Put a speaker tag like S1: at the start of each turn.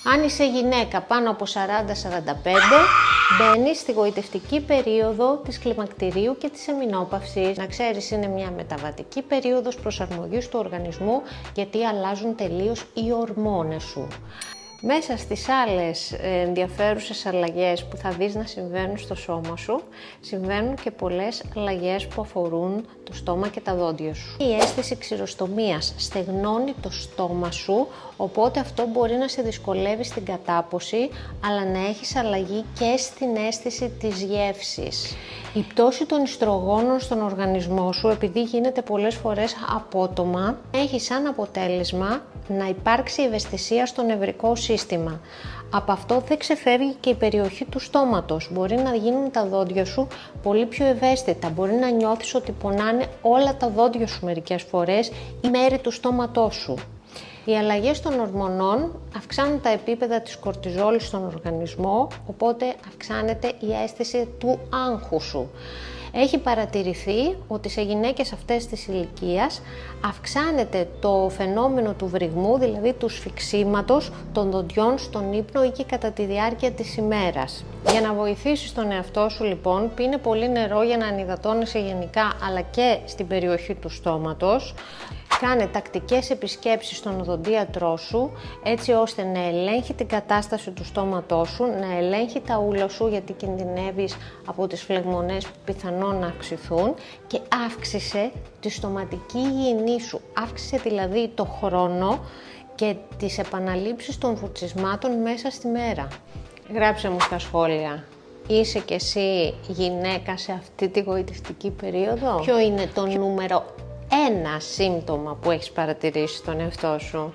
S1: Αν είσαι γυναίκα πάνω από 40-45, μπαίνεις στη γοητευτική περίοδο της κλιμακτηρίου και της εμεινόπαυσης. Να ξέρεις, είναι μια μεταβατική περίοδος προσαρμογής του οργανισμού, γιατί αλλάζουν τελείως οι ορμόνες σου. Μέσα στις άλλες ενδιαφέρουσες αλλαγές που θα δεις να συμβαίνουν στο σώμα σου, συμβαίνουν και πολλές αλλαγές που αφορούν το στόμα και τα δόντια σου. Η αίσθηση ξυροστομίας στεγνώνει το στόμα σου, οπότε αυτό μπορεί να σε δυσκολεύει στην κατάποση, αλλά να έχεις αλλαγή και στην αίσθηση της γεύσης. Η πτώση των ιστρογόνων στον οργανισμό σου, επειδή γίνεται πολλές φορές απότομα, έχει σαν αποτέλεσμα να υπάρξει ευαισθησία στο νευρικό σύστημα. Από αυτό δεν ξεφεύγει και η περιοχή του στόματος. Μπορεί να γίνουν τα δόντια σου πολύ πιο ευαίσθητα. Μπορεί να νιώθεις ότι πονάνε όλα τα δόντια σου μερικές φορές ή μέρη του στόματός σου. Οι αλλαγές των ορμονών αυξάνουν τα επίπεδα της κορτιζόλης στον οργανισμό, οπότε αυξάνεται η αίσθηση του άγχου σου. Έχει παρατηρηθεί ότι σε γυναίκες αυτές της ηλικίας αυξάνεται το φαινόμενο του βρυγμού, δηλαδή του σφιξίματος των δοντιών στον ύπνο ή και κατά τη διάρκεια της ημέρας. Για να βοηθήσεις τον εαυτό σου λοιπόν, πίνε πολύ νερό για να ανυδατώνεσαι γενικά, αλλά και στην περιοχή του στόματος. Κάνε τακτικές επισκέψεις στον οδοντίατρό σου, έτσι ώστε να ελέγχει την κατάσταση του στόματός σου, να ελέγχει τα ούλα σου, γιατί κινδυνεύεις από τις φλεγμονές που πιθανόν να αυξηθούν, και αύξησε τη στοματική υγιεινή σου. Αύξησε δηλαδή το χρόνο και τις επαναλήψεις των βουρτσισμάτων μέσα στη μέρα. Γράψε μου στα σχόλια. Είσαι κι εσύ γυναίκα σε αυτή τη γοητευτική περίοδο? Ποιο είναι το νούμερο 1 σύμπτωμα που έχεις παρατηρήσει στον εαυτό σου?